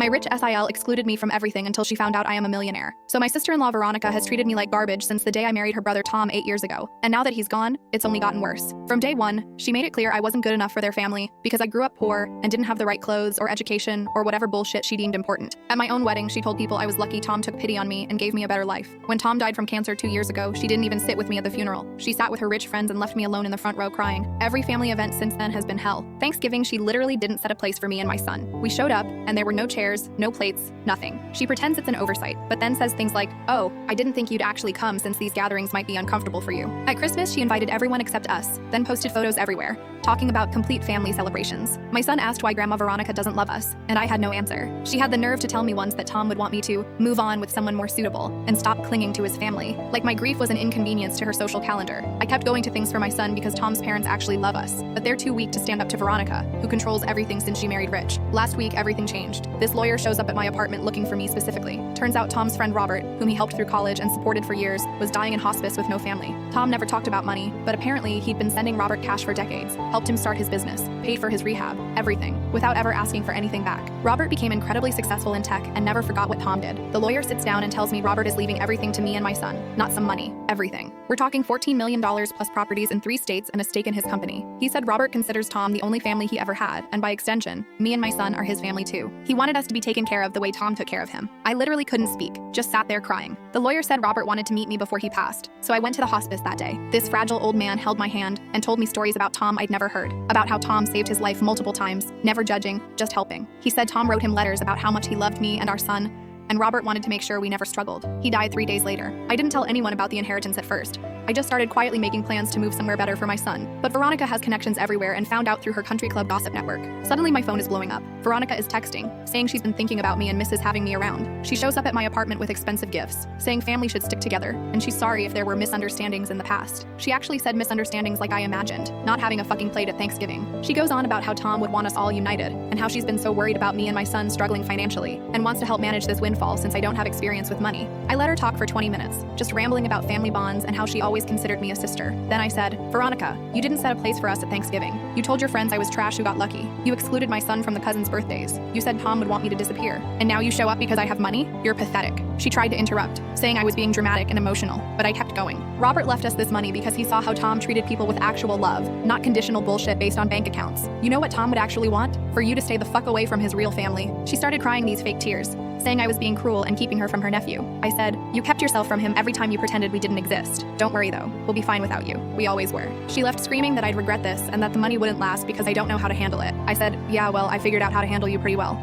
My rich SIL excluded me from everything until she found out I am a millionaire. So my sister-in-law Veronica has treated me like garbage since the day I married her brother Tom 8 years ago. And now that he's gone, it's only gotten worse. From day one, she made it clear I wasn't good enough for their family because I grew up poor and didn't have the right clothes or education or whatever bullshit she deemed important. At my own wedding, she told people I was lucky Tom took pity on me and gave me a better life. When Tom died from cancer 2 years ago, she didn't even sit with me at the funeral. She sat with her rich friends and left me alone in the front row crying. Every family event since then has been hell. Thanksgiving, she literally didn't set a place for me and my son. We showed up, and there were no chairs, no plates, nothing. She pretends it's an oversight, but then says things like, "Oh, I didn't think you'd actually come since these gatherings might be uncomfortable for you." At Christmas, she invited everyone except us, then posted photos everywhere, talking about complete family celebrations. My son asked why Grandma Veronica doesn't love us, and I had no answer. She had the nerve to tell me once that Tom would want me to move on with someone more suitable and stop clinging to his family. Like my grief was an inconvenience to her social calendar. I kept going to things for my son because Tom's parents actually love us, but they're too weak to stand up to Veronica, who controls everything since she married Rich. Last week, everything changed. This lawyer shows up at my apartment looking for me specifically. Turns out Tom's friend Robert, whom he helped through college and supported for years, was dying in hospice with no family. Tom never talked about money, but apparently he'd been sending Robert cash for decades, helped him start his business, paid for his rehab, everything, without ever asking for anything back. Robert became incredibly successful in tech and never forgot what Tom did. The lawyer sits down and tells me Robert is leaving everything to me and my son, not some money, everything. We're talking $14 million plus properties in 3 states and a stake in his company. He said Robert considers Tom the only family he ever had, and by extension, me and my son are his family too. He wanted us to be taken care of the way Tom took care of him. I literally couldn't speak, just sat there crying. The lawyer said Robert wanted to meet me before he passed, so I went to the hospice that day. This fragile old man held my hand and told me stories about Tom I'd never heard, about how Tom saved his life multiple times, never judging, just helping. He said Tom wrote him letters about how much he loved me and our son, and Robert wanted to make sure we never struggled. He died 3 days later. I didn't tell anyone about the inheritance at first. I just started quietly making plans to move somewhere better for my son. But Veronica has connections everywhere and found out through her country club gossip network. Suddenly my phone is blowing up. Veronica is texting, saying she's been thinking about me and misses having me around. She shows up at my apartment with expensive gifts, saying family should stick together, and she's sorry if there were misunderstandings in the past. She actually said misunderstandings like I imagined, not having a fucking plate at Thanksgiving. She goes on about how Tom would want us all united, and how she's been so worried about me and my son struggling financially, and wants to help manage this windfall since I don't have experience with money. I let her talk for 20 minutes, just rambling about family bonds and how she always considered me a sister. Then I said, "Veronica, you didn't set a place for us at Thanksgiving. You told your friends I was trash who got lucky. You excluded my son from the cousins' birthdays. You said Tom would want me to disappear. And now you show up because I have money? You're pathetic." She tried to interrupt, saying I was being dramatic and emotional, but I kept going. Robert left us this money because he saw how Tom treated people with actual love, not conditional bullshit based on bank accounts. You know what Tom would actually want? For you to stay the fuck away from his real family. She started crying these fake tears, saying I was being cruel and keeping her from her nephew. I said, "You kept yourself from him every time you pretended we didn't exist. Don't worry though, we'll be fine without you. We always were." She left screaming that I'd regret this and that the money wouldn't last because I don't know how to handle it. I said, "Yeah, well, I figured out how to handle you pretty well."